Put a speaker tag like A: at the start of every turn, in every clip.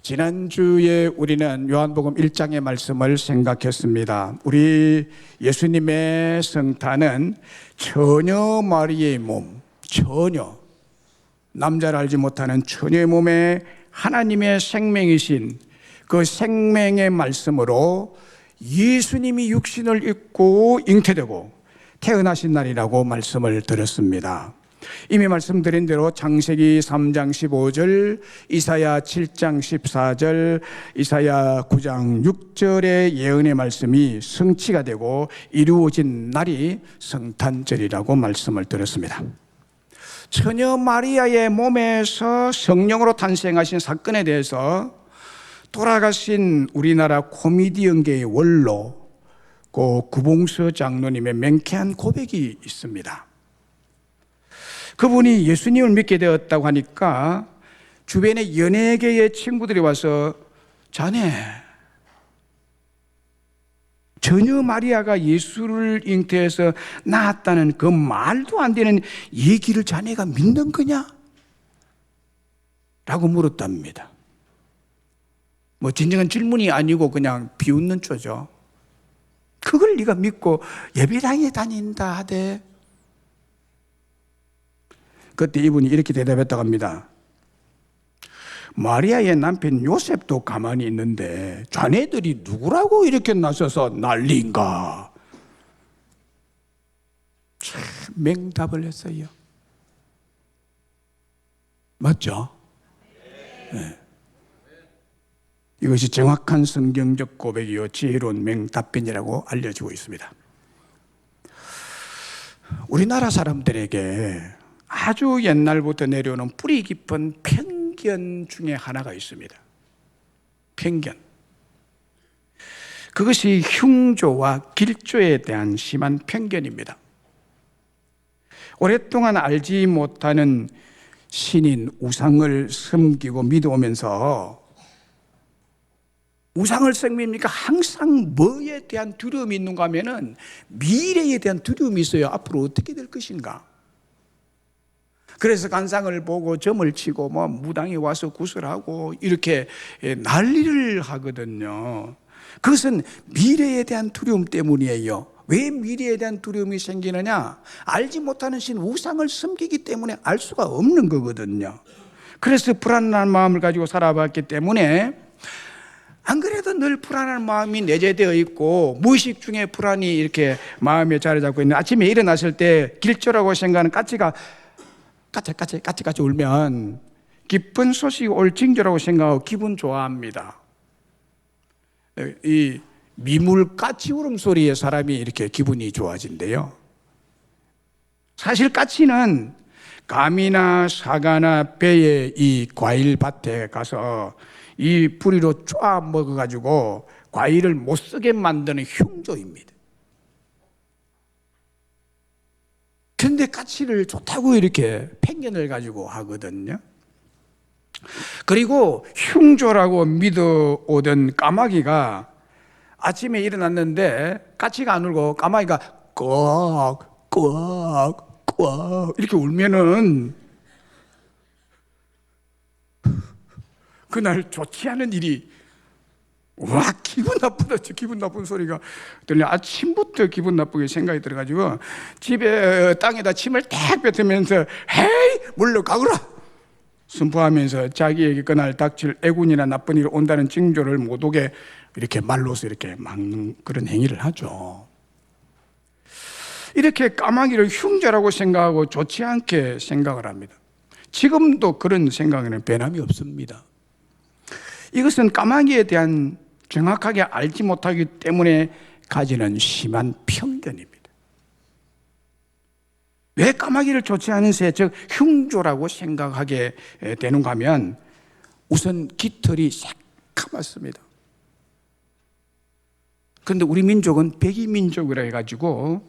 A: 지난주에 우리는 요한복음 1장의 말씀을 생각했습니다. 우리 예수님의 성탄은 처녀 마리의 몸, 처녀, 남자를 알지 못하는 처녀의 몸에 하나님의 생명이신 그 생명의 말씀으로 예수님이 육신을 입고 잉태되고 태어나신 날이라고 말씀을 드렸습니다. 이미 말씀드린 대로 창세기 3장 15절, 이사야 7장 14절, 이사야 9장 6절의 예언의 말씀이 성취가 되고 이루어진 날이 성탄절이라고 말씀을 드렸습니다. 처녀 마리아의 몸에서 성령으로 탄생하신 사건에 대해서 돌아가신 우리나라 코미디 연계의 원로 구봉서 장로님의 맹쾌한 고백이 있습니다. 그분이 예수님을 믿게 되었다고 하니까 주변의 연예계의 친구들이 와서 자네, 처녀 마리아가 예수를 잉태해서 낳았다는 그 말도 안 되는 얘기를 자네가 믿는 거냐? 라고 물었답니다. 진정한 질문이 아니고 그냥 비웃는 쪼죠. 그걸 네가 믿고 예배당에 다닌다 하대. 그때 이분이 이렇게 대답했다고 합니다. 마리아의 남편 요셉도 가만히 있는데 자네들이 누구라고 이렇게 나서서 난리인가? 참 맹답을 했어요. 맞죠? 네. 이것이 정확한 성경적 고백이요 지혜로운 맹답변이라고 알려지고 있습니다. 우리나라 사람들에게 아주 옛날부터 내려오는 뿌리 깊은 편견 중에 하나가 있습니다. 편견. 그것이 흉조와 길조에 대한 심한 편견입니다. 오랫동안 알지 못하는 신인 우상을 섬기고 믿어오면서 우상을 섬깁니까? 항상 뭐에 대한 두려움이 있는가 하면은 미래에 대한 두려움이 있어요. 앞으로 어떻게 될 것인가? 그래서 간상을 보고 점을 치고 무당이 와서 구슬하고 이렇게 난리를 하거든요. 그것은 미래에 대한 두려움 때문이에요. 왜 미래에 대한 두려움이 생기느냐? 알지 못하는 신 우상을 섬기기 때문에 알 수가 없는 거거든요. 그래서 불안한 마음을 가지고 살아봤기 때문에 안 그래도 늘 불안한 마음이 내재되어 있고 무의식 중에 불안이 이렇게 마음에 자리 잡고 있는 아침에 일어났을 때 길조라고 생각하는 까치가 까치 울면 기쁜 소식이 올 징조라고 생각하고 기분 좋아합니다. 이 미물 까치 울음소리에 사람이 이렇게 기분이 좋아진대요. 사실 까치는 감이나 사과나 배의 이 과일밭에 가서 이 뿌리로 쪼아 먹어가지고 과일을 못 쓰게 만드는 흉조입니다. 그런데 까치를 좋다고 이렇게 편견을 가지고 하거든요. 그리고 흉조라고 믿어오던 까마귀가 아침에 일어났는데 까치가 안 울고 까마귀가 꺽꺽꺽 이렇게 울면은 그날 좋지 않은 일이 기분 나쁘다. 기분 나쁜 소리가 들려. 아침부터 기분 나쁘게 생각이 들어가지고 집에 땅에다 침을 탁 뱉으면서 헤이 물러가거라 선포하면서 자기에게 그날 닥칠 애군이나 나쁜 일이 온다는 징조를 못 오게 이렇게 말로서 이렇게 막는 그런 행위를 하죠. 이렇게 까마귀를 흉조라고 생각하고 좋지 않게 생각을 합니다. 지금도 그런 생각에는 변함이 없습니다. 이것은 까마귀에 대한 정확하게 알지 못하기 때문에 가지는 심한 편견입니다. 왜 까마귀를 좋지 않은 새, 즉 흉조라고 생각하게 되는가 하면 우선 깃털이 새까맣습니다. 그런데 우리 민족은 백이민족이라 해가지고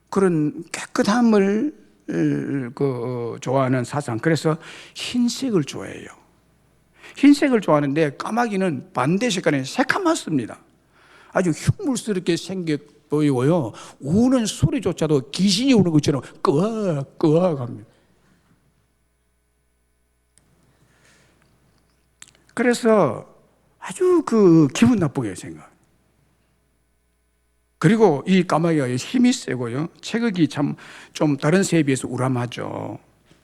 A: 그런 깨끗함을 좋아하는 사상, 그래서 흰색을 좋아해요. 흰색을 좋아하는데 까마귀는 반대 색깔이 새카맣습니다. 아주 흉물스럽게 생겨 보이고요. 우는 소리조차도 귀신이 우는 것처럼 끄악끄악 합니다. 그래서 아주 기분 나쁘게 생각. 그리고 이 까마귀가 힘이 세고요. 체격이 참 좀 다른 새에 비해서 우람하죠.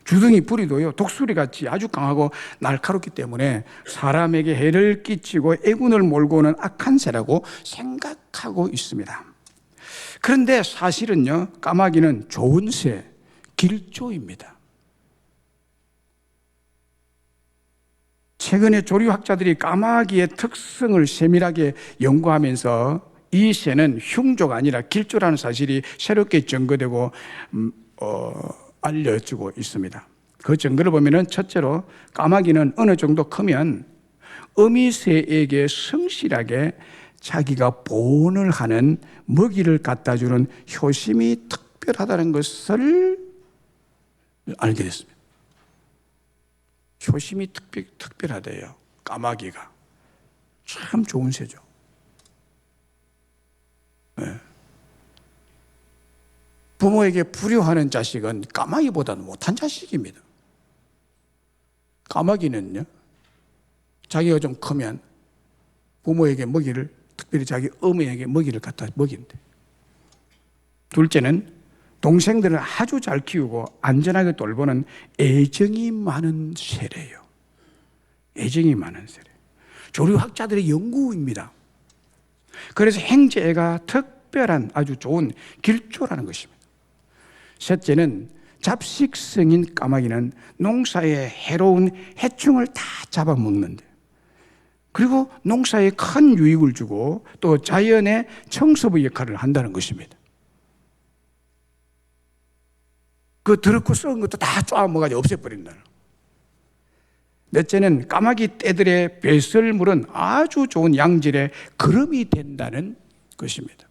A: 주둥이 부리도요, 독수리 같이 아주 강하고 날카롭기 때문에 사람에게 해를 끼치고 애군을 몰고 오는 악한 새라고 생각하고 있습니다. 그런데 사실은요, 까마귀는 좋은 새, 길조입니다. 최근에 조류학자들이 까마귀의 특성을 세밀하게 연구하면서 이 새는 흉조가 아니라 길조라는 사실이 새롭게 증거되고 알려지고 있습니다. 그 증거를 보면은 첫째로 까마귀는 어느 정도 크면 어미새에게 성실하게 자기가 보온을 하는 먹이를 갖다 주는 효심이 특별하다는 것을 알게 됐습니다. 효심이 특별하대요. 까마귀가 참 좋은 새죠. 네. 부모에게 불효하는 자식은 까마귀보다는 못한 자식입니다. 까마귀는요, 자기가 좀 크면 부모에게 먹이를, 특별히 자기 어머니에게 먹이를 갖다 먹인대. 둘째는 동생들을 아주 잘 키우고 안전하게 돌보는 애정이 많은 새래요. 애정이 많은 새래요. 조류학자들의 연구입니다. 그래서 행제가 특별한 아주 좋은 길조라는 것입니다. 셋째는 잡식성인 까마귀는 농사에 해로운 해충을 다 잡아먹는데, 그리고 농사에 큰 유익을 주고 또 자연의 청소부 역할을 한다는 것입니다. 그 더럽고 썩은 것도 다 쪼아먹어가지고 없애버린다. 넷째는 까마귀 떼들의 배설물은 아주 좋은 양질의 거름이 된다는 것입니다.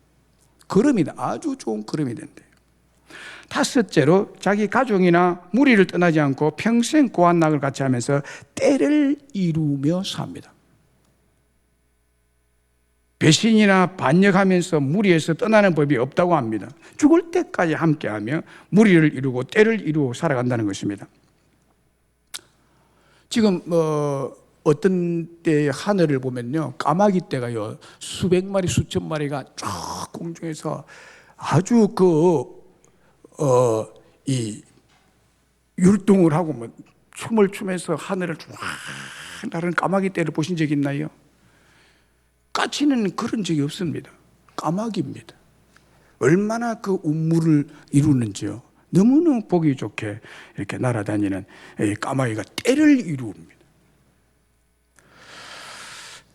A: 거름이다. 아주 좋은 거름이 된대요. 다섯째로 자기 가족이나 무리를 떠나지 않고 평생 고한락을 같이 하면서 때를 이루며 삽니다. 배신이나 반역하면서 무리에서 떠나는 법이 없다고 합니다. 죽을 때까지 함께하며 무리를 이루고 때를 이루고 살아간다는 것입니다. 지금 어떤 때 하늘을 보면요, 까마귀 떼가요 수백 마리 수천 마리가 쫙 공중에서 아주 이 율동을 하고 뭐 춤을 추면서 하늘을 쫙 나르는 까마귀 떼를 보신 적 있나요? 까치는 그런 적이 없습니다. 까마귀입니다. 얼마나 그 운무를 이루는지요. 너무너무 보기 좋게 이렇게 날아다니는 까마귀가 때를 이루옵니다.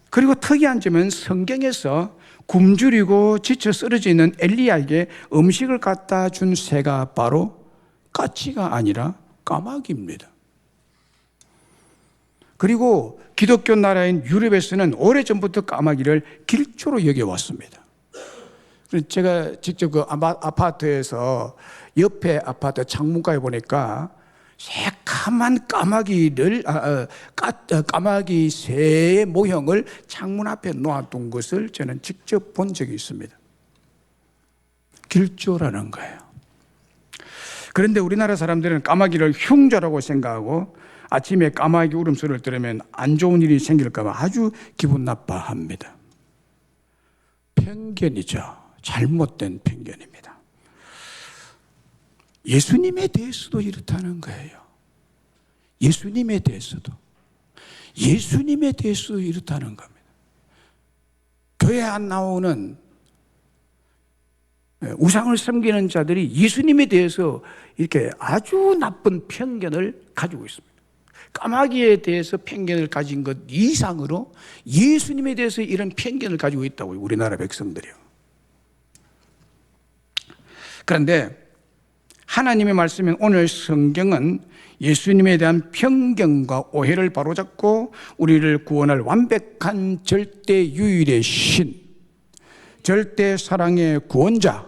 A: 그리고 특이한 점은 성경에서 굶주리고 지쳐 쓰러져 있는 엘리야에게 음식을 갖다 준 새가 바로 까치가 아니라 까마귀입니다. 그리고 기독교 나라인 유럽에서는 오래전부터 까마귀를 길조로 여겨왔습니다. 제가 직접 그 아파트에서 옆에 아파트 창문가에 보니까 새카만 까마귀 새의 모형을 창문 앞에 놓아둔 것을 저는 직접 본 적이 있습니다. 길조라는 거예요. 그런데 우리나라 사람들은 까마귀를 흉조라고 생각하고 아침에 까마귀 울음소리를 들으면 안 좋은 일이 생길까 봐 아주 기분 나빠합니다. 편견이죠. 잘못된 편견입니다. 예수님에 대해서도 이렇다는 거예요. 예수님에 대해서도 이렇다는 겁니다. 교회 안 나오는 우상을 섬기는 자들이 예수님에 대해서 이렇게 아주 나쁜 편견을 가지고 있습니다. 까마귀에 대해서 편견을 가진 것 이상으로 예수님에 대해서 이런 편견을 가지고 있다고, 우리나라 백성들이요. 그런데 하나님의 말씀인 오늘 성경은 예수님에 대한 편견과 오해를 바로잡고 우리를 구원할 완벽한 절대 유일의 신, 절대 사랑의 구원자,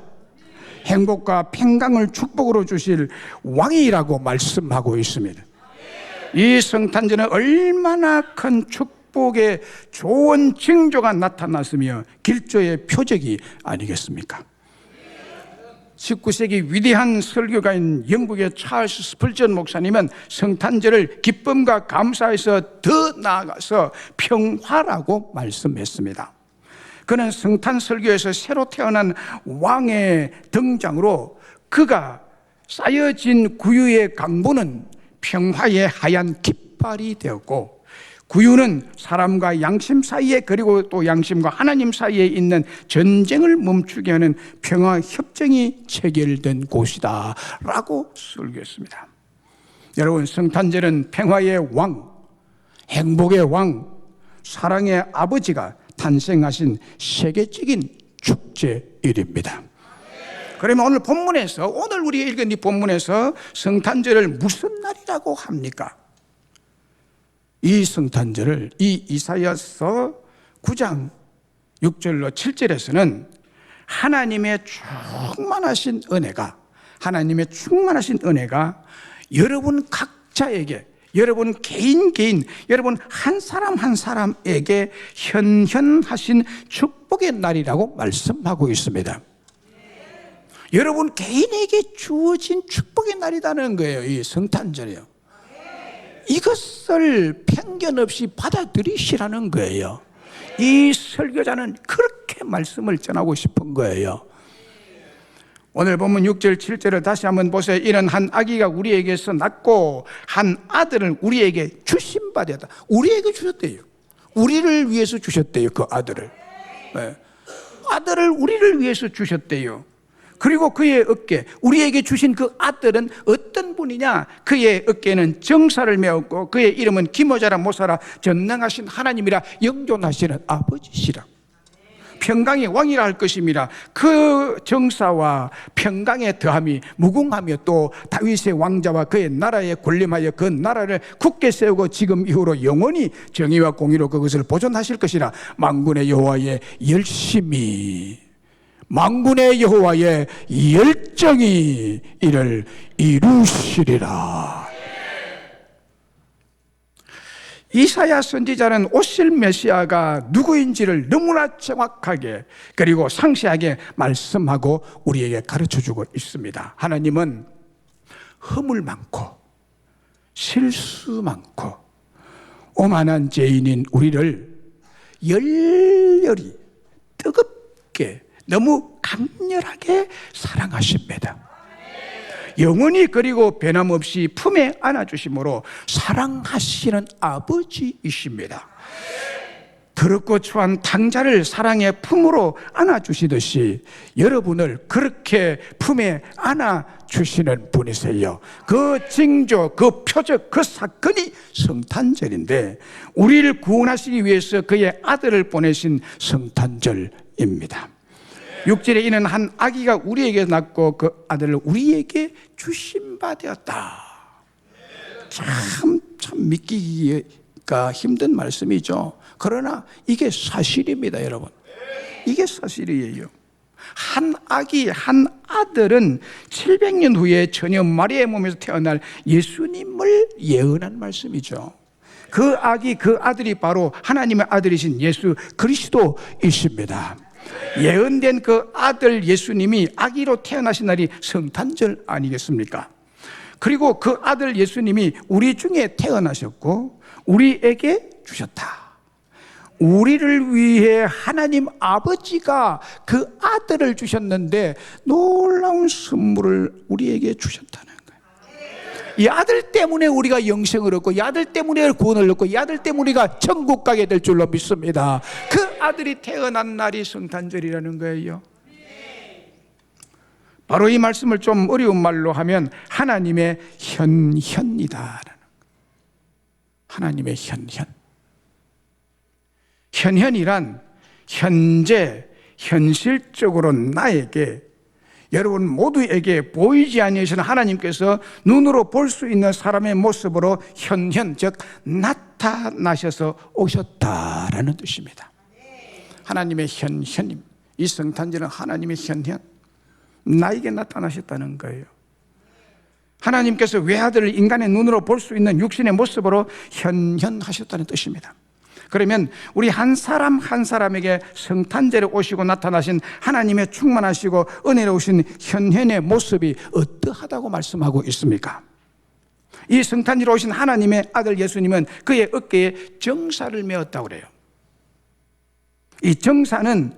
A: 행복과 평강을 축복으로 주실 왕이라고 말씀하고 있습니다. 이 성탄절은 얼마나 큰 축복의 좋은 징조가 나타났으며 길조의 표적이 아니겠습니까? 19세기 위대한 설교가인 영국의 찰스 스펄전 목사님은 성탄절을 기쁨과 감사에서 더 나아가서 평화라고 말씀했습니다. 그는 성탄 설교에서 새로 태어난 왕의 등장으로 그가 쌓여진 구유의 강보는 평화의 하얀 깃발이 되었고, 구유는 사람과 양심 사이에, 그리고 또 양심과 하나님 사이에 있는 전쟁을 멈추게 하는 평화 협정이 체결된 곳이다 라고 설교했습니다. 여러분, 성탄절은 평화의 왕, 행복의 왕, 사랑의 아버지가 탄생하신 세계적인 축제일입니다. 그러면 오늘 본문에서, 오늘 우리 읽은 이 본문에서 성탄절을 무슨 날이라고 합니까? 이 성탄절을 이 이사야서 9장 6절로 7절에서는 하나님의 충만하신 은혜가 여러분 각자에게, 여러분 개인, 여러분 한 사람 한 사람에게 현현하신 축복의 날이라고 말씀하고 있습니다. 여러분 개인에게 주어진 축복의 날이라는 거예요. 이 성탄절이요. 이것을 편견 없이 받아들이시라는 거예요. 이 설교자는 그렇게 말씀을 전하고 싶은 거예요. 오늘 본문 6절 7절을 다시 한번 보세요. 이런 한 아기가 우리에게서 낳고 한 아들을 우리에게 주신 바 되었다. 우리에게 주셨대요. 우리를 위해서 주셨대요. 그 아들을. 네. 아들을 우리를 위해서 주셨대요. 그리고 그의 어깨, 우리에게 주신 그 아들은 어떤 분이냐? 그의 어깨에는 정사를 메었고 그의 이름은 기모자라 모사라 전능하신 하나님이라 영존하시는 아버지시라. 평강의 왕이라 할 것입니다. 그 정사와 평강의 더함이 무궁하며 또 다윗의 왕자와 그의 나라에 군림하여 그 나라를 굳게 세우고 지금 이후로 영원히 정의와 공의로 그것을 보존하실 것이라. 만군의 여호와의 열정이 이를 이루시리라. 이사야 선지자는 오실 메시아가 누구인지를 너무나 정확하게 그리고 상세하게 말씀하고 우리에게 가르쳐주고 있습니다. 하나님은 허물 많고 실수 많고 오만한 죄인인 우리를 열렬히 뜨겁게 너무 강렬하게 사랑하십니다. 영원히 그리고 변함없이 품에 안아주심으로 사랑하시는 아버지이십니다. 더럽고 추한 당자를 사랑의 품으로 안아주시듯이 여러분을 그렇게 품에 안아주시는 분이세요. 그 징조, 그 표적, 그 사건이 성탄절인데 우리를 구원하시기 위해서 그의 아들을 보내신 성탄절입니다. 6절에 이는 한 아기가 우리에게 낳고 그 아들을 우리에게 주신 바 되었다. 참 믿기가 힘든 말씀이죠. 그러나 이게 사실입니다, 여러분. 이게 사실이에요. 한 아기, 한 아들은 700년 후에 처녀 마리아의 몸에서 태어날 예수님을 예언한 말씀이죠. 그 아기, 그 아들이 바로 하나님의 아들이신 예수 그리스도이십니다. 예언된 그 아들 예수님이 아기로 태어나신 날이 성탄절 아니겠습니까? 그리고 그 아들 예수님이 우리 중에 태어나셨고 우리에게 주셨다. 우리를 위해 하나님 아버지가 그 아들을 주셨는데 놀라운 선물을 우리에게 주셨다는 거예요. 이 아들 때문에 우리가 영생을 얻고 이 아들 때문에 구원을 얻고 이 아들 때문에 우리가 천국 가게 될 줄로 믿습니다. 그 아들이 태어난 날이 성탄절이라는 거예요. 바로 이 말씀을 좀 어려운 말로 하면 하나님의 현현이다. 하나님의 현현. 현현이란 현재 현실적으로 나에게 여러분 모두에게 보이지 아니하시는 하나님께서 눈으로 볼 수 있는 사람의 모습으로 현현 즉 나타나셔서 오셨다라는 뜻입니다. 하나님의 현현임. 이 성탄절은 하나님의 현현 나에게 나타나셨다는 거예요. 하나님께서 외아들을 인간의 눈으로 볼 수 있는 육신의 모습으로 현현하셨다는 뜻입니다. 그러면 우리 한 사람 한 사람에게 성탄절에 오시고 나타나신 하나님의 충만하시고 은혜로우신 현현의 모습이 어떠하다고 말씀하고 있습니까? 이 성탄절에 오신 하나님의 아들 예수님은 그의 어깨에 정사를 메었다고 그래요. 이 정사는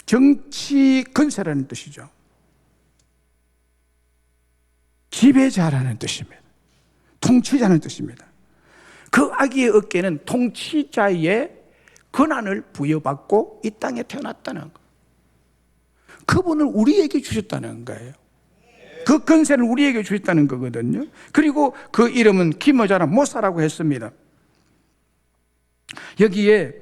A: 정치 건세라는 뜻이죠. 지배자라는 뜻입니다. 통치자는 뜻입니다. 그 아기의 어깨는 통치자의 권한을 부여받고 이 땅에 태어났다는 거. 그분을 우리에게 주셨다는 거예요. 그 권세를 우리에게 주셨다는 거거든요. 그리고 그 이름은 기묘자라 모사라고 했습니다. 여기에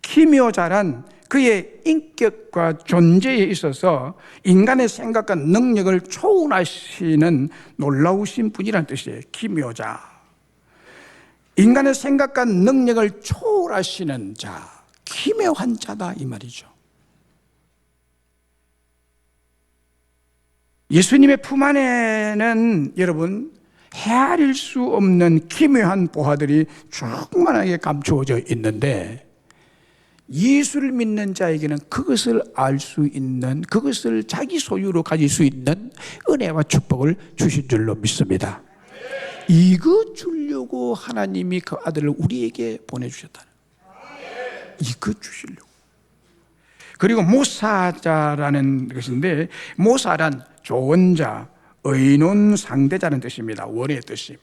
A: 기묘자란 그의 인격과 존재에 있어서 인간의 생각과 능력을 초월하시는 놀라우신 분이라는 뜻이에요. 기묘자. 인간의 생각과 능력을 초월하시는 자, 기묘한 자다 이 말이죠. 예수님의 품 안에는 여러분 헤아릴 수 없는 기묘한 보화들이 충만하게 감추어져 있는데 예수를 믿는 자에게는 그것을 알 수 있는, 그것을 자기 소유로 가질 수 있는 은혜와 축복을 주신 줄로 믿습니다. 이거 주려고 하나님이 그 아들을 우리에게 보내주셨다는 거예요. 이거 주시려고. 그리고 모사자라는 것인데, 모사란 좋은 자, 의논 상대자는 뜻입니다. 원의 뜻이.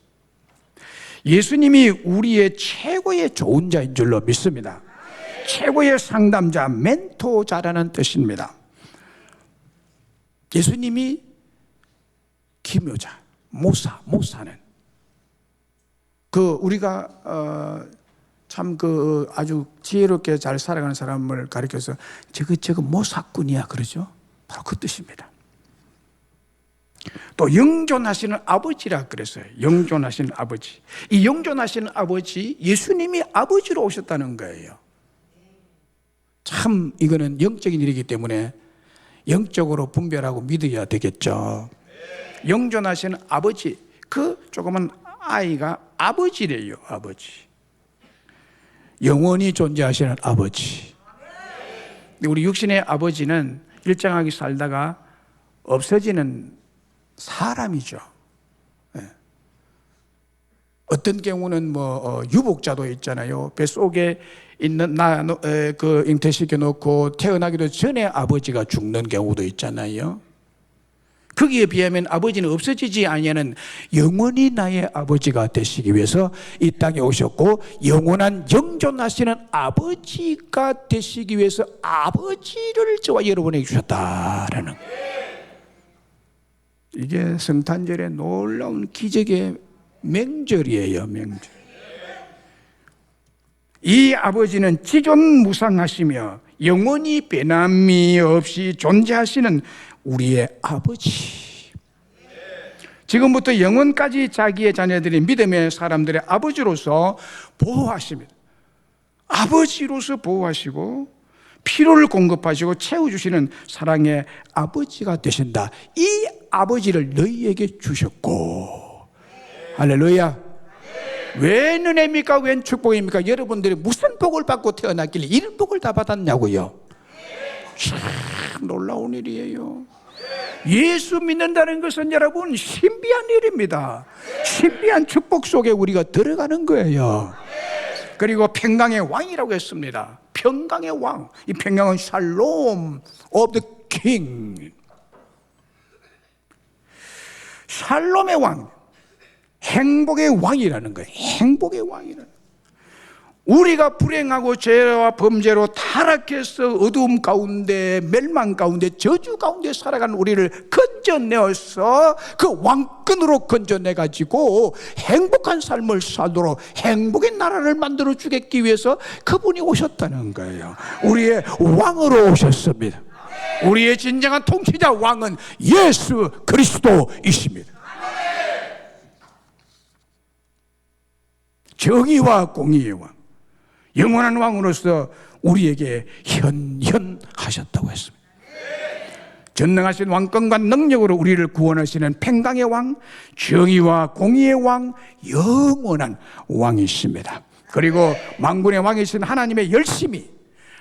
A: 예수님이 우리의 최고의 좋은 자인 줄로 믿습니다. 최고의 상담자, 멘토자라는 뜻입니다. 예수님이 기묘자, 모사는 우리가 참 아주 지혜롭게 잘 살아가는 사람을 가리켜서 저거 모사꾼이야 그러죠. 바로 그 뜻입니다. 또 영존하시는 아버지라 그랬어요. 영존하시는 아버지. 이 영존하시는 아버지, 예수님이 아버지로 오셨다는 거예요. 참 이거는 영적인 일이기 때문에 영적으로 분별하고 믿어야 되겠죠. 영존하시는 아버지, 그 조그만 아이가 아버지래요. 아버지. 영원히 존재하시는 아버지. 우리 육신의 아버지는 일정하게 살다가 없어지는 사람이죠. 어떤 경우는 유복자도 있잖아요. 뱃속에 있는 잉태시켜 놓고 태어나기도 전에 아버지가 죽는 경우도 있잖아요. 거기에 비하면 아버지는 없어지지 아니하는 영원히 나의 아버지가 되시기 위해서 이 땅에 오셨고, 영원한 영존하시는 아버지가 되시기 위해서 아버지를 저와 여러분에게 주셨다라는 거예요. 이게 성탄절의 놀라운 기적의 명절이에요. 명절. 이 아버지는 지존무상하시며 영원히 변함이 없이 존재하시는 우리의 아버지. 지금부터 영원까지 자기의 자녀들이 믿음의 사람들의 아버지로서 보호하십니다. 아버지로서 보호하시고 필요를 공급하시고 채워주시는 사랑의 아버지가 되신다. 이 아버지를 너희에게 주셨고. 할렐루야. 웬 은혜입니까? 웬 축복입니까? 여러분들이 무슨 복을 받고 태어났길래 이런 복을 다 받았냐고요. 참 놀라운 일이에요. 예수 믿는다는 것은 여러분 신비한 일입니다. 신비한 축복 속에 우리가 들어가는 거예요. 그리고 평강의 왕이라고 했습니다. 평강의 왕. 이 평강은 샬롬 of the king. 샬롬의 왕. 행복의 왕이라는 거예요. 행복의 왕이라는 거예요. 우리가 불행하고 죄와 범죄로 타락해서 어두움 가운데, 멸망 가운데, 저주 가운데 살아가는 우리를 건져내어서 그 왕권으로 건져내가지고 행복한 삶을 살도록 행복의 나라를 만들어 주겠기 위해서 그분이 오셨다는 거예요. 우리의 왕으로 오셨습니다. 우리의 진정한 통치자 왕은 예수 그리스도이십니다. 정의와 공의의 왕, 영원한 왕으로서 우리에게 현현하셨다고 했습니다. 전능하신 왕권과 능력으로 우리를 구원하시는 평강의 왕, 정의와 공의의 왕, 영원한 왕이십니다. 그리고 만군의 왕이신 하나님의 열심이,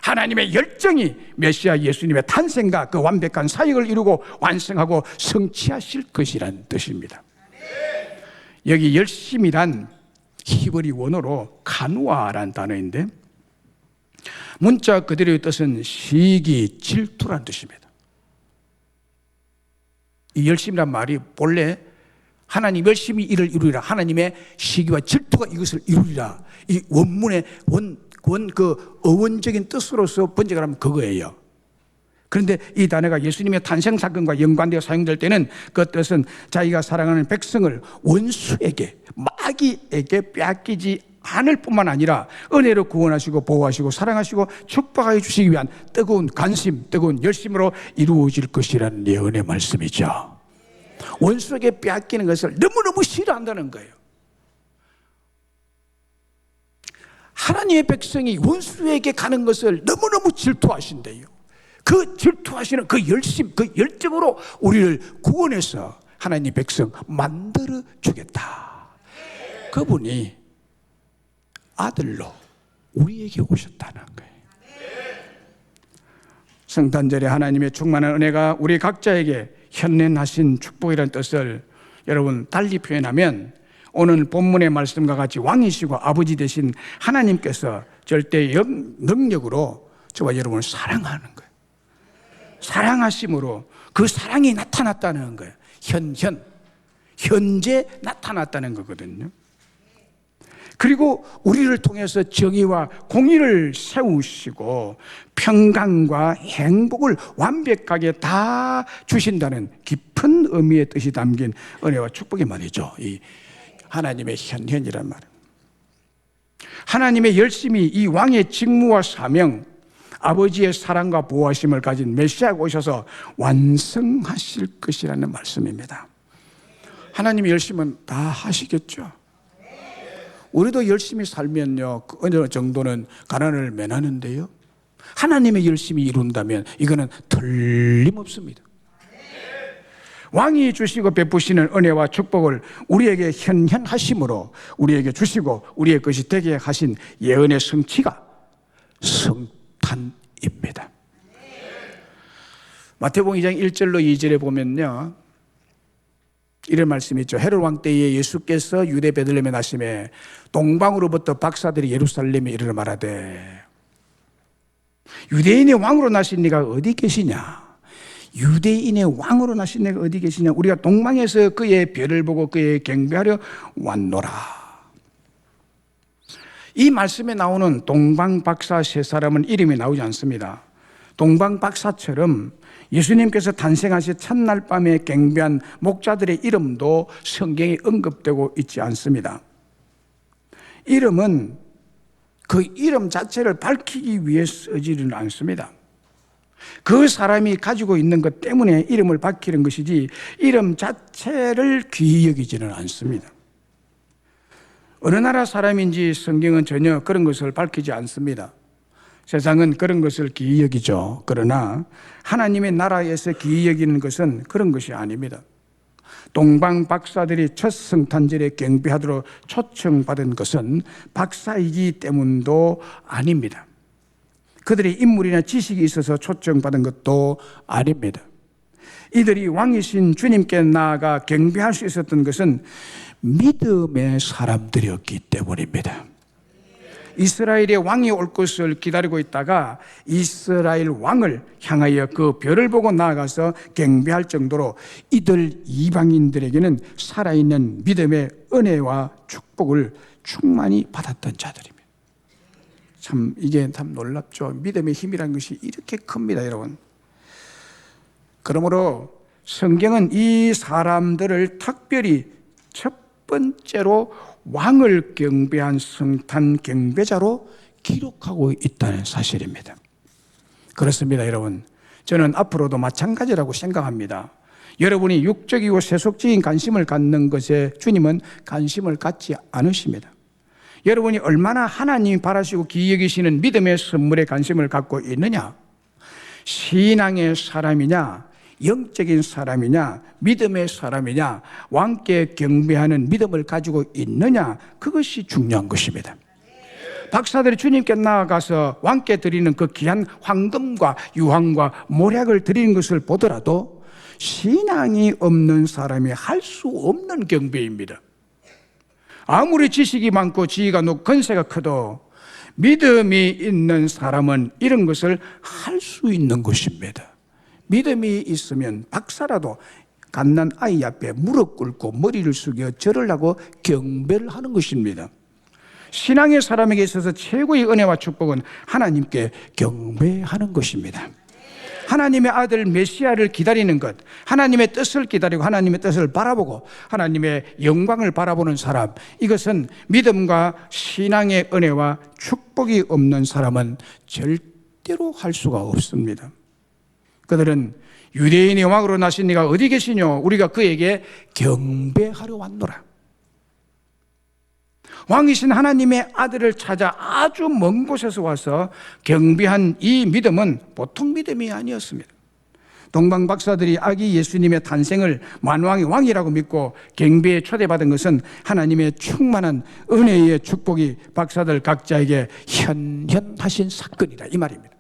A: 하나님의 열정이 메시아 예수님의 탄생과 그 완벽한 사역을 이루고 완성하고 성취하실 것이란 뜻입니다. 여기 열심이란 히브리 원어로 카누아라는 단어인데 문자 그대로의 뜻은 시기, 질투란 뜻입니다. 이 열심이란 말이 본래 하나님 열심히 이를 이루리라, 하나님의 시기와 질투가 이것을 이루리라, 이 원문의 그 어원적인 뜻으로서 번역을 하면 그거예요. 그런데 이 단어가 예수님의 탄생 사건과 연관되어 사용될 때는 그 뜻은 자기가 사랑하는 백성을 원수에게, 마귀에게 빼앗기지 않을 뿐만 아니라 은혜로 구원하시고 보호하시고 사랑하시고 축복하여 주시기 위한 뜨거운 관심, 뜨거운 열심으로 이루어질 것이라는 예언의 말씀이죠. 원수에게 빼앗기는 것을 너무너무 싫어한다는 거예요. 하나님의 백성이 원수에게 가는 것을 너무너무 질투하신대요. 그 질투하시는 그 열심, 그 열정으로 우리를 구원해서 하나님 백성 만들어 주겠다. 그분이 아들로 우리에게 오셨다는 거예요. 성탄절에 하나님의 충만한 은혜가 우리 각자에게 현현하신 축복이라는 뜻을 여러분 달리 표현하면 오늘 본문의 말씀과 같이 왕이시고 아버지 되신 하나님께서 절대 능력으로 저와 여러분을 사랑하는 거예요. 사랑하심으로 그 사랑이 나타났다는 거예요. 현재 나타났다는 거거든요. 그리고 우리를 통해서 정의와 공의를 세우시고 평강과 행복을 완벽하게 다 주신다는 깊은 의미의 뜻이 담긴 은혜와 축복의 말이죠. 이 하나님의 현현이란 말은 하나님의 열심히 이 왕의 직무와 사명, 아버지의 사랑과 보호하심을 가진 메시아가 오셔서 완성하실 것이라는 말씀입니다. 하나님의 열심은 다 하시겠죠. 우리도 열심히 살면요, 어느 정도는 가난을 면하는데요, 하나님의 열심히 이룬다면 이거는 틀림없습니다. 왕이 주시고 베푸시는 은혜와 축복을 우리에게 현현하심으로 우리에게 주시고 우리의 것이 되게 하신 예언의 성취가 성탄입니다. 마태복음 2장 1절로 2절에 보면요, 이런 말씀이 있죠. 헤롯 왕 때에 예수께서 유대 베들레헴에 나심에 동방으로부터 박사들이 예루살렘에 이르러 말하되 유대인의 왕으로 나신 네가 어디 계시냐? 유대인의 왕으로 나신 네가 어디 계시냐? 우리가 동방에서 그의 별을 보고 그의 경배하려 왔노라. 이 말씀에 나오는 동방 박사 세 사람은 이름이 나오지 않습니다. 동방 박사처럼 예수님께서 탄생하신 첫날 밤에 경배한 목자들의 이름도 성경에 언급되고 있지 않습니다. 이름은 그 이름 자체를 밝히기 위해 쓰지는 않습니다. 그 사람이 가지고 있는 것 때문에 이름을 밝히는 것이지 이름 자체를 귀히 여기지는 않습니다. 어느 나라 사람인지 성경은 전혀 그런 것을 밝히지 않습니다. 세상은 그런 것을 귀히 여기죠. 그러나 하나님의 나라에서 귀히 여기는 것은 그런 것이 아닙니다. 동방 박사들이 첫 성탄절에 경배하도록 초청받은 것은 박사이기 때문도 아닙니다. 그들의 인물이나 지식이 있어서 초청받은 것도 아닙니다. 이들이 왕이신 주님께 나아가 경배할 수 있었던 것은 믿음의 사람들이었기 때문입니다. 이스라엘의 왕이 올 것을 기다리고 있다가 이스라엘 왕을 향하여 그 별을 보고 나아가서 경배할 정도로 이들 이방인들에게는 살아있는 믿음의 은혜와 축복을 충만히 받았던 자들입니다. 참 이게 참 놀랍죠. 믿음의 힘이라는 것이 이렇게 큽니다, 여러분. 그러므로 성경은 이 사람들을 특별히 첫 번째로 왕을 경배한 성탄 경배자로 기록하고 있다는 사실입니다. 그렇습니다, 여러분. 저는 앞으로도 마찬가지라고 생각합니다. 여러분이 육적이고 세속적인 관심을 갖는 것에 주님은 관심을 갖지 않으십니다. 여러분이 얼마나 하나님이 바라시고 귀히 여기시는 믿음의 선물에 관심을 갖고 있느냐, 신앙의 사람이냐, 영적인 사람이냐, 믿음의 사람이냐, 왕께 경배하는 믿음을 가지고 있느냐, 그것이 중요한 것입니다. 박사들이 주님께 나아가서 왕께 드리는 그 귀한 황금과 유황과 모략을 드리는 것을 보더라도 신앙이 없는 사람이 할 수 없는 경배입니다. 아무리 지식이 많고 지위가 높고 권세가 커도 믿음이 있는 사람은 이런 것을 할 수 있는 것입니다. 믿음이 있으면 박사라도 갓난 아이 앞에 무릎 꿇고 머리를 숙여 절을 하고 경배를 하는 것입니다. 신앙의 사람에게 있어서 최고의 은혜와 축복은 하나님께 경배하는 것입니다. 하나님의 아들 메시아를 기다리는 것, 하나님의 뜻을 기다리고 하나님의 뜻을 바라보고 하나님의 영광을 바라보는 사람, 이것은 믿음과 신앙의 은혜와 축복이 없는 사람은 절대로 할 수가 없습니다. 그들은 유대인의 왕으로 나신 네가 어디 계시뇨? 우리가 그에게 경배하러 왔노라. 왕이신 하나님의 아들을 찾아 아주 먼 곳에서 와서 경배한 이 믿음은 보통 믿음이 아니었습니다. 동방 박사들이 아기 예수님의 탄생을 만왕의 왕이라고 믿고 경배에 초대받은 것은 하나님의 충만한 은혜의 축복이 박사들 각자에게 현현하신 사건이다, 이 말입니다.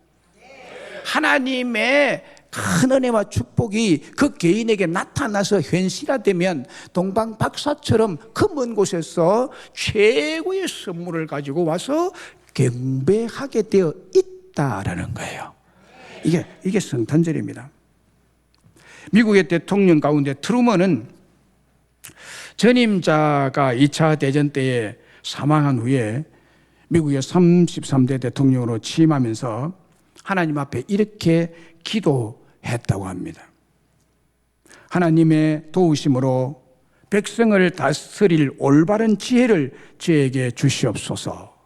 A: 하나님의 큰 은혜와 축복이 그 개인에게 나타나서 현실화되면 동방 박사처럼 그 먼 곳에서 최고의 선물을 가지고 와서 경배하게 되어 있다라는 거예요. 이게 성탄절입니다. 미국의 대통령 가운데 트루먼은 전임자가 2차 대전 때에 사망한 후에 미국의 33대 대통령으로 취임하면서 하나님 앞에 이렇게 기도했다고 합니다. 하나님의 도우심으로 백성을 다스릴 올바른 지혜를 저에게 주시옵소서.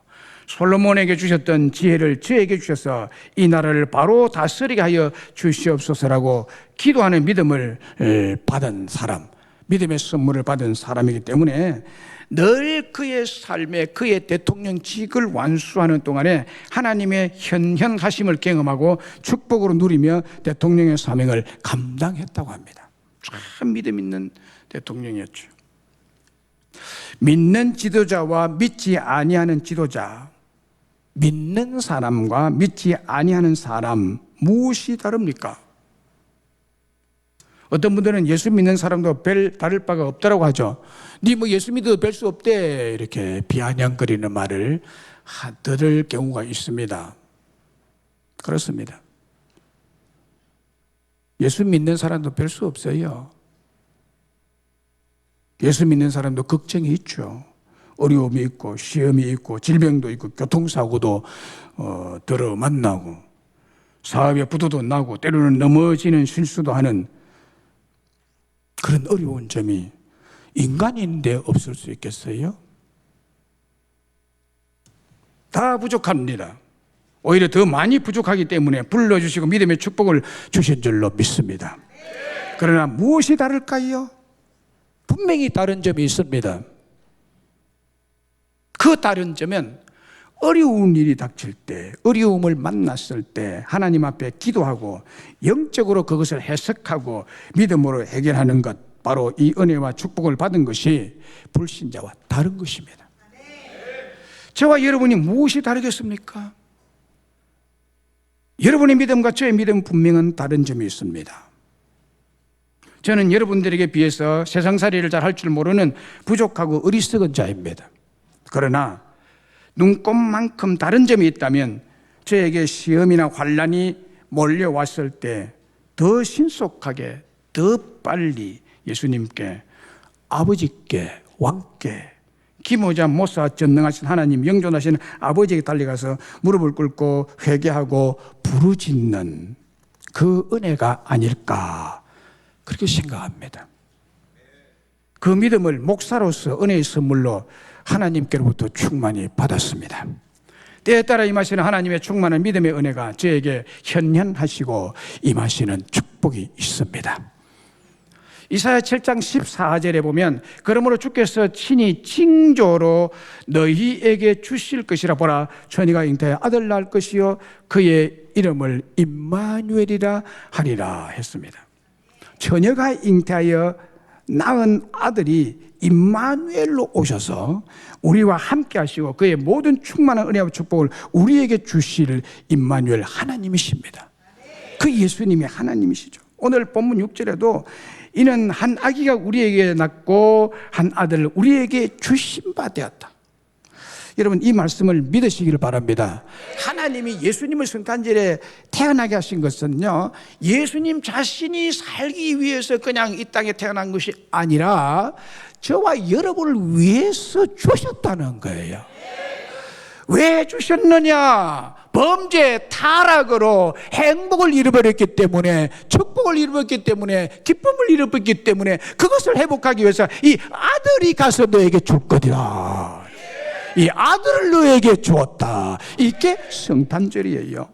A: 솔로몬에게 주셨던 지혜를 저에게 주셔서 이 나라를 바로 다스리게 하여 주시옵소서라고 기도하는 믿음을 받은 사람, 믿음의 선물을 받은 사람이기 때문에 늘 그의 삶에 그의 대통령직을 완수하는 동안에 하나님의 현현하심을 경험하고 축복으로 누리며 대통령의 사명을 감당했다고 합니다. 참 믿음 있는 대통령이었죠. 믿는 지도자와 믿지 아니하는 지도자, 믿는 사람과 믿지 아니하는 사람, 무엇이 다릅니까? 어떤 분들은 예수 믿는 사람도 별 다를 바가 없다라고 하죠. 네 뭐 예수 믿어도 별 수 없대, 이렇게 비아냥거리는 말을 들을 경우가 있습니다. 그렇습니다. 예수 믿는 사람도 별 수 없어요. 예수 믿는 사람도 걱정이 있죠. 어려움이 있고 시험이 있고 질병도 있고 교통사고도 들어 만나고 사업에 부도도 나고 때로는 넘어지는 실수도 하는 그런 어려운 점이 인간인데 없을 수 있겠어요? 다 부족합니다. 오히려 더 많이 부족하기 때문에 불러주시고 믿음의 축복을 주신 줄로 믿습니다. 그러나 무엇이 다를까요? 분명히 다른 점이 있습니다. 그 다른 점은 어려운 일이 닥칠 때, 어려움을 만났을 때 하나님 앞에 기도하고 영적으로 그것을 해석하고 믿음으로 해결하는 것, 바로 이 은혜와 축복을 받은 것이 불신자와 다른 것입니다. 저와 여러분이 무엇이 다르겠습니까? 여러분의 믿음과 저의 믿음은 분명한 다른 점이 있습니다. 저는 여러분들에게 비해서 세상살이를 잘 할 줄 모르는 부족하고 어리석은 자입니다. 그러나 눈꼽만큼 다른 점이 있다면 저에게 시험이나 환난이 몰려왔을 때 더 신속하게, 더 빨리 예수님께, 아버지께, 왕께, 기모자 모사 전능하신 하나님, 영존하신 아버지에게 달려가서 무릎을 꿇고 회개하고 부르짖는 그 은혜가 아닐까, 그렇게 생각합니다. 그 믿음을 목사로서 은혜의 선물로 하나님께로부터 충만히 받았습니다. 때에 따라 임하시는 하나님의 충만한 믿음의 은혜가 저에게 현현하시고 임하시는 축복이 있습니다. 이사야 7장 14절에 보면 그러므로 주께서 친히 징조로 너희에게 주실 것이라. 보라, 처녀가 잉태하여 아들 낳을 것이요 그의 이름을 임마누엘이라 하리라 했습니다. 처녀가 잉태하여 낳은 아들이 임마누엘로 오셔서 우리와 함께 하시고 그의 모든 충만한 은혜와 축복을 우리에게 주실 임마누엘 하나님이십니다. 그 예수님이 하나님이시죠. 오늘 본문 6절에도 이는 한 아기가 우리에게 낳고 한 아들을 우리에게 주신 바 되었다. 여러분 이 말씀을 믿으시기를 바랍니다. 하나님이 예수님을 성탄절에 태어나게 하신 것은요, 예수님 자신이 살기 위해서 그냥 이 땅에 태어난 것이 아니라 저와 여러분을 위해서 주셨다는 거예요. 왜 주셨느냐? 범죄, 타락으로 행복을 잃어버렸기 때문에, 축복을 잃어버렸기 때문에, 기쁨을 잃어버렸기 때문에 그것을 회복하기 위해서 이 아들이 가서 너에게 줄 거리라. 이 아들을 너에게 주었다. 이게 성탄절이에요.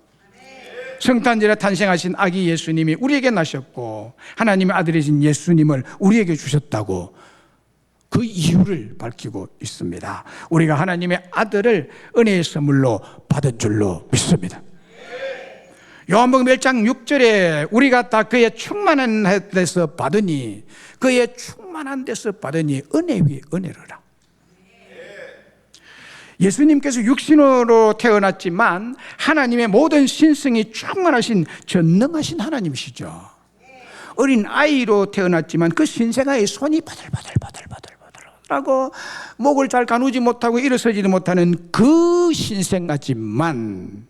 A: 성탄절에 탄생하신 아기 예수님이 우리에게 나셨고 하나님의 아들이신 예수님을 우리에게 주셨다고 그 이유를 밝히고 있습니다. 우리가 하나님의 아들을 은혜의 선물로 받은 줄로 믿습니다. 요한복음 1장 6절에 우리가 다 그의 충만한 데서 받으니 그의 충만한 데서 받으니 은혜 위에 은혜로라. 예수님께서 육신으로 태어났지만 하나님의 모든 신성이 충만하신 전능하신 하나님이시죠. 어린 아이로 태어났지만 그 신생아의 손이 바들바들하고 목을 잘 가누지 못하고 일어서지도 못하는 그 신생아지만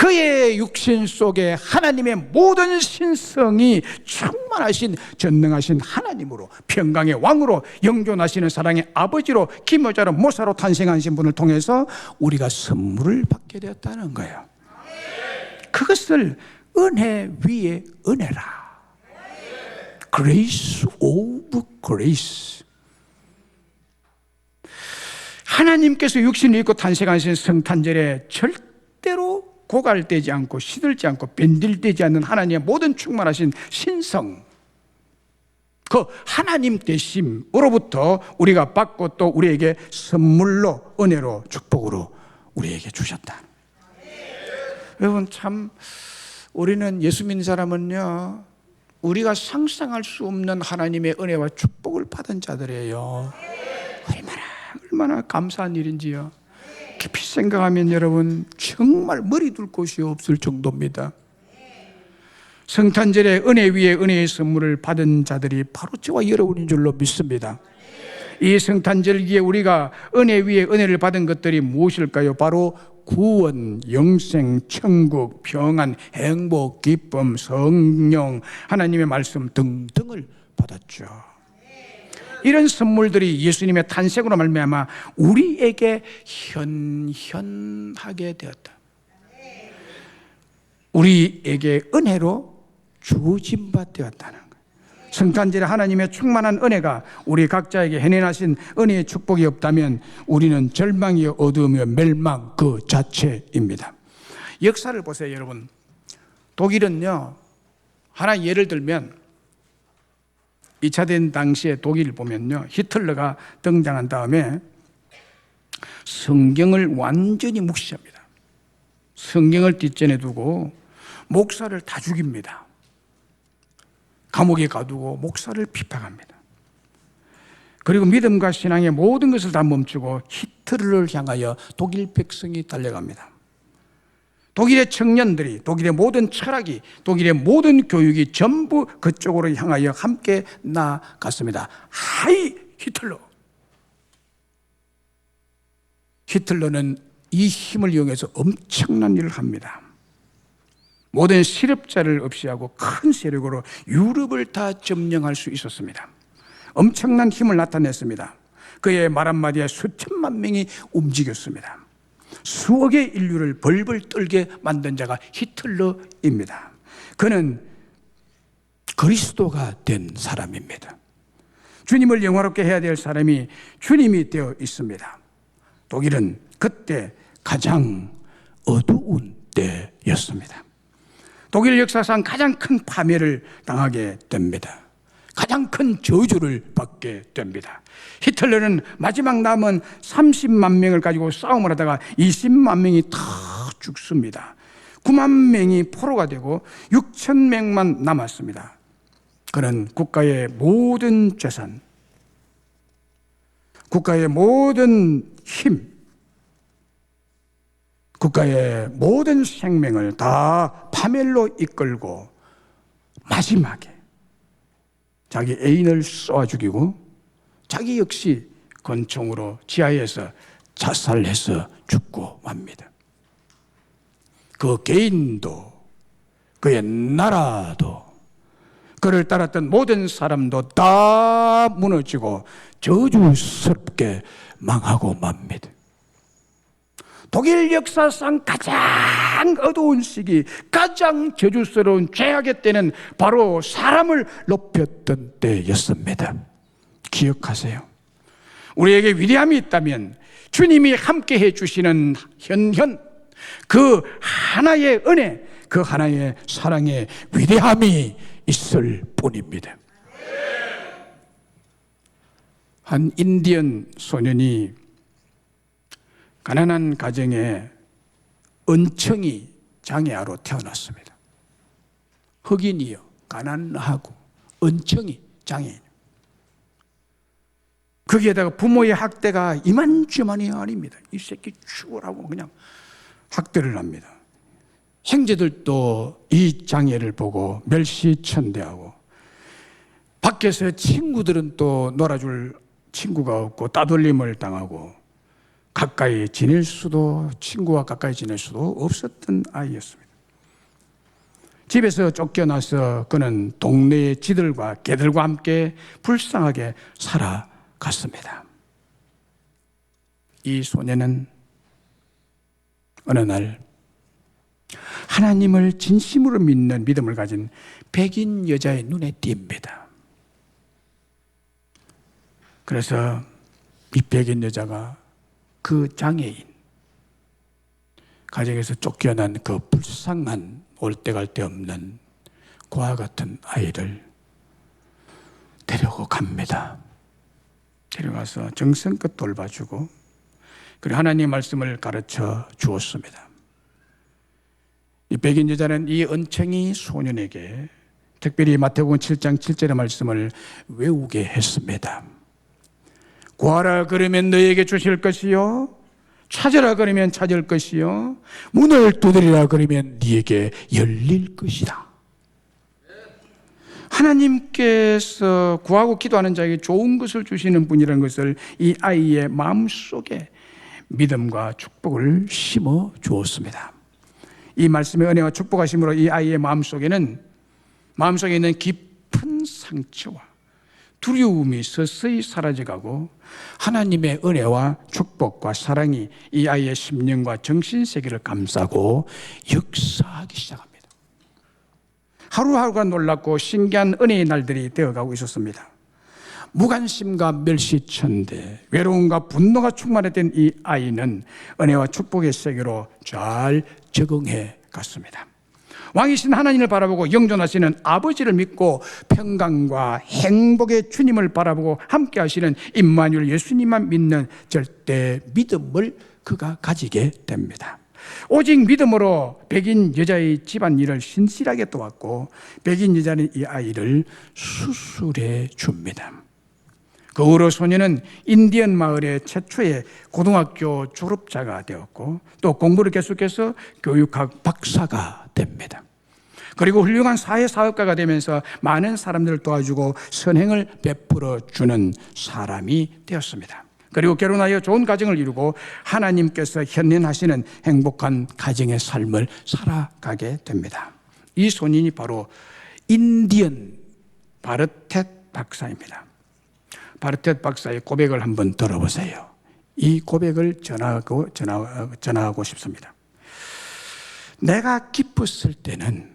A: 그의 육신 속에 하나님의 모든 신성이 충만하신 전능하신 하나님으로 평강의 왕으로 영존하시는 사랑의 아버지로 기묘자로 모사로 탄생하신 분을 통해서 우리가 선물을 받게 되었다는 거예요. 그것을 은혜 위에 은혜라. Grace of grace. 하나님께서 육신을 입고 탄생하신 성탄절에 절대로 고갈되지 않고 시들지 않고 변질되지 않는 하나님의 모든 충만하신 신성, 그 하나님 되심으로부터 우리가 받고 또 우리에게 선물로 은혜로 축복으로 우리에게 주셨다. 여러분 참 우리는 예수 믿는 사람은요, 우리가 상상할 수 없는 하나님의 은혜와 축복을 받은 자들이에요. 얼마나 감사한 일인지요. 깊이 생각하면 여러분 정말 머리 둘 곳이 없을 정도입니다. 성탄절에 은혜 위에 은혜의 선물을 받은 자들이 바로 저와 여러분인 줄로 믿습니다. 이 성탄절기에 우리가 은혜 위에 은혜를 받은 것들이 무엇일까요? 바로 구원, 영생, 천국, 평안, 행복, 기쁨, 성령, 하나님의 말씀 등등을 받았죠. 이런 선물들이 예수님의 탄생으로 말미암아 우리에게 현현하게 되었다. 우리에게 은혜로 주어진 바 되었다는 거예요. 성탄절에 하나님의 충만한 은혜가 우리 각자에게 현현하신 은혜의 축복이 없다면 우리는 절망이요 어두움이요 멸망 그 자체입니다. 역사를 보세요, 여러분. 독일은요, 하나 예를 들면 2차 대전 당시에 독일을 보면요, 히틀러가 등장한 다음에 성경을 완전히 묵시합니다. 성경을 뒷전에 두고 목사를 다 죽입니다. 감옥에 가두고 목사를 비판합니다. 그리고 믿음과 신앙의 모든 것을 다 멈추고 히틀러를 향하여 독일 백성이 달려갑니다. 독일의 청년들이, 독일의 모든 철학이, 독일의 모든 교육이 전부 그쪽으로 향하여 함께 나갔습니다. 하이 히틀러! 히틀러는 이 힘을 이용해서 엄청난 일을 합니다. 모든 실업자를 없이하고 큰 세력으로 유럽을 다 점령할 수 있었습니다. 엄청난 힘을 나타냈습니다. 그의 말 한마디에 수천만 명이 움직였습니다. 수억의 인류를 벌벌 떨게 만든 자가 히틀러입니다. 그는 그리스도가 된 사람입니다. 주님을 영화롭게 해야 될 사람이 주님이 되어 있습니다. 독일은 그때 가장 어두운 때였습니다. 독일 역사상 가장 큰 파멸을 당하게 됩니다. 가장 큰 저주를 받게 됩니다. 히틀러는 마지막 남은 30만 명을 가지고 싸움을 하다가 20만 명이 다 죽습니다. 9만 명이 포로가 되고 6천 명만 남았습니다. 그는 국가의 모든 재산, 국가의 모든 힘, 국가의 모든 생명을 다 파멸로 이끌고 마지막에 자기 애인을 쏘아 죽이고 자기 역시 권총으로 지하에서 자살해서 죽고 맙니다. 그 개인도 그의 나라도 그를 따랐던 모든 사람도 다 무너지고 저주스럽게 망하고 맙니다. 독일 역사상 가장 어두운 시기, 가장 저주스러운 죄악의 때는 바로 사람을 높였던 때였습니다. 기억하세요. 우리에게 위대함이 있다면 주님이 함께 해주시는 현현 그 하나의 은혜, 그 하나의 사랑의 위대함이 있을 뿐입니다. 한 인디언 소년이 가난한 가정에 은청이 장애아로 태어났습니다. 흑인이요, 가난하고 은청이 장애인. 거기에다가 부모의 학대가 이만저만이 아닙니다. 이 새끼 죽으라고 그냥 학대를 합니다. 형제들도 이 장애를 보고 멸시천대하고, 밖에서 친구들은 또 놀아줄 친구가 없고 따돌림을 당하고, 가까이 지낼 수도, 친구와 가까이 지낼 수도 없었던 아이였습니다. 집에서 쫓겨나서 그는 동네의 쥐들과 개들과 함께 불쌍하게 살아갔습니다. 이 소년은 어느 날 하나님을 진심으로 믿는 믿음을 가진 백인 여자의 눈에 띕니다. 그래서 이 백인 여자가 그 장애인, 가정에서 쫓겨난 그 불쌍한 올 때 갈 데 없는 고아 같은 아이를 데리고 갑니다. 데려가서 정성껏 돌봐주고, 그리고 하나님의 말씀을 가르쳐 주었습니다. 이 백인 여자는 이 은총이 소년에게 특별히 마태복음 7장 7절의 말씀을 외우게 했습니다. 구하라 그러면 너에게 주실 것이요, 찾으라 그러면 찾을 것이요, 문을 두드리라 그러면 네게 열릴 것이다. 하나님께서 구하고 기도하는 자에게 좋은 것을 주시는 분이라는 것을 이 아이의 마음속에 믿음과 축복을 심어 주었습니다. 이 말씀의 은혜와 축복하심으로 이 아이의 마음속에 있는 깊은 상처와 두려움이 서서히 사라져가고, 하나님의 은혜와 축복과 사랑이 이 아이의 심령과 정신세계를 감싸고 역사하기 시작합니다. 하루하루가 놀랍고 신기한 은혜의 날들이 되어가고 있었습니다. 무관심과 멸시천대, 외로움과 분노가 충만했던 이 아이는 은혜와 축복의 세계로 잘 적응해 갔습니다. 왕이신 하나님을 바라보고 영존하시는 아버지를 믿고 평강과 행복의 주님을 바라보고 함께 하시는 임마누엘 예수님만 믿는 절대 믿음을 그가 가지게 됩니다. 오직 믿음으로 백인 여자의 집안일을 신실하게 도왔고, 백인 여자는 이 아이를 수술해 줍니다. 그 후로 소녀는 인디언 마을의 최초의 고등학교 졸업자가 되었고, 또 공부를 계속해서 교육학 박사가 됩니다. 그리고 훌륭한 사회사업가가 되면서 많은 사람들을 도와주고 선행을 베풀어 주는 사람이 되었습니다. 그리고 결혼하여 좋은 가정을 이루고 하나님께서 현현하시는 행복한 가정의 삶을 살아가게 됩니다. 이 소년이 바로 인디언 바르텟 박사입니다. 바르텟 박사의 고백을 한번 들어보세요. 이 고백을 전하고 싶습니다. 내가 기뻤을 때는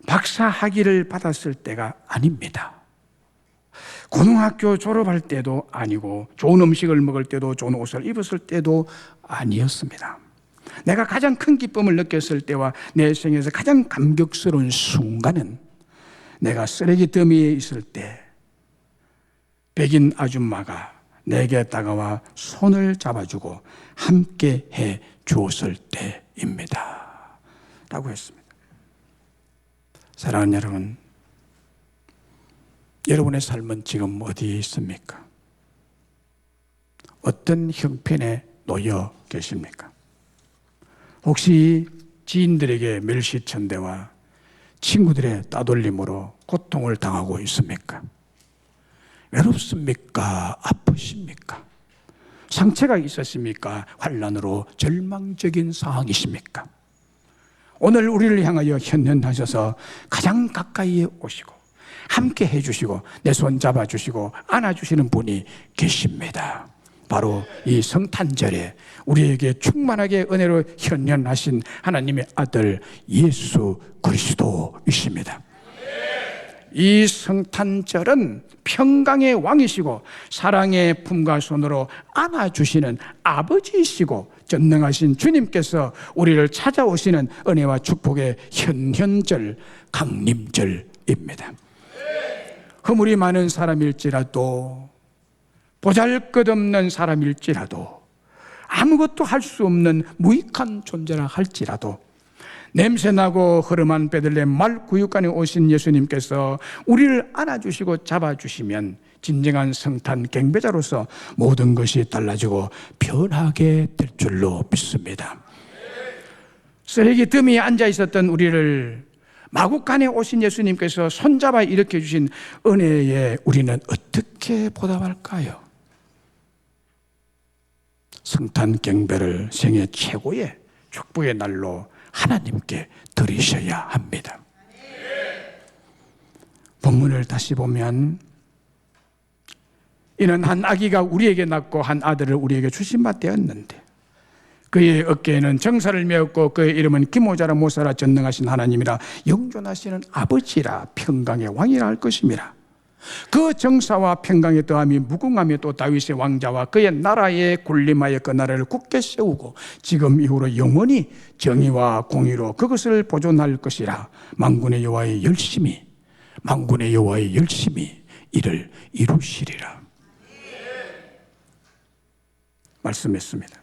A: 박사 학위를 받았을 때가 아닙니다. 고등학교 졸업할 때도 아니고, 좋은 음식을 먹을 때도, 좋은 옷을 입었을 때도 아니었습니다. 내가 가장 큰 기쁨을 느꼈을 때와 내 생에서 가장 감격스러운 순간은 내가 쓰레기 더미에 있을 때 백인 아줌마가 내게 다가와 손을 잡아주고 함께 해 주었을 때입니다 라고 했습니다. 사랑하는 여러분, 여러분의 삶은 지금 어디에 있습니까? 어떤 형편에 놓여 계십니까? 혹시 지인들에게 멸시천대와 친구들의 따돌림으로 고통을 당하고 있습니까? 외롭습니까? 아프십니까? 상처가 있었습니까? 환난으로 절망적인 상황이십니까? 오늘 우리를 향하여 현현하셔서 가장 가까이에 오시고 함께 해주시고 내 손 잡아주시고 안아주시는 분이 계십니다. 바로 이 성탄절에 우리에게 충만하게 은혜로 현현하신 하나님의 아들 예수 그리스도이십니다. 이 성탄절은 평강의 왕이시고 사랑의 품과 손으로 안아주시는 아버지이시고 전능하신 주님께서 우리를 찾아오시는 은혜와 축복의 현현절, 강림절입니다. 허물이 많은 사람일지라도, 보잘것없는 사람일지라도, 아무것도 할 수 없는 무익한 존재라 할지라도, 냄새나고 허름한 베들레헴 말구육간에 오신 예수님께서 우리를 안아주시고 잡아주시면 진정한 성탄 경배자로서 모든 것이 달라지고 변하게 될 줄로 믿습니다. 쓰레기 더미에 앉아 있었던 우리를 마구간에 오신 예수님께서 손잡아 일으켜 주신 은혜에 우리는 어떻게 보답할까요? 성탄 경배를 생애 최고의 축복의 날로 하나님께 드리셔야 합니다. 본문을 다시 보면 이는 한 아기가 우리에게 낳고 한 아들을 우리에게 주신 바 되었는데 그의 어깨에는 정사를 메었고 그의 이름은 기모자라 모사라 전능하신 하나님이라 영존하시는 아버지라 평강의 왕이라 할 것임이라. 그 정사와 평강의 더함이 무궁함에 또 다윗의 왕자와 그의 나라에 군림하여 그 나라를 굳게 세우고 지금 이후로 영원히 정의와 공의로 그것을 보존할 것이라. 만군의 여호와의 열심히 이를 이루시리라 말씀했습니다.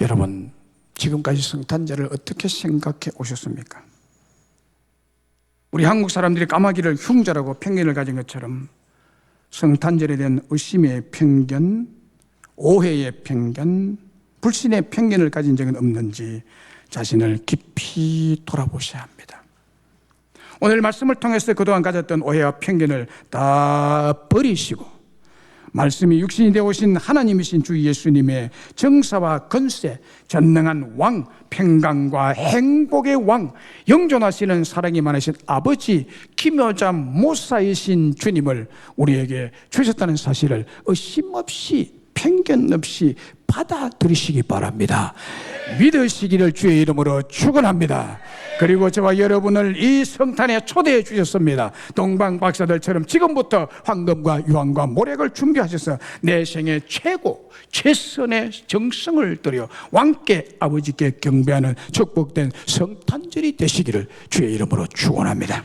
A: 여러분, 지금까지 성탄절을 어떻게 생각해 오셨습니까? 우리 한국 사람들이 까마귀를 흉자라고 편견을 가진 것처럼 성탄절에 대한 의심의 편견, 오해의 편견, 불신의 편견을 가진 적은 없는지 자신을 깊이 돌아보셔야 합니다. 오늘 말씀을 통해서 그동안 가졌던 오해와 편견을 다 버리시고 말씀이 육신이 되어 오신 하나님이신 주 예수님의 정사와 건세, 전능한 왕, 평강과 행복의 왕, 영존하시는 사랑이 많으신 아버지, 기묘자 모사이신 주님을 우리에게 주셨다는 사실을 의심 없이, 편견 없이 받아들이시기 바랍니다. 믿으시기를 주의 이름으로 축원합니다. 그리고 저와 여러분을 이 성탄에 초대해 주셨습니다. 동방 박사들처럼 지금부터 황금과 유황과 모략을 준비하셔서 내 생애 최고 최선의 정성을 들여 왕께 아버지께 경배하는 축복된 성탄절이 되시기를 주의 이름으로 축원합니다.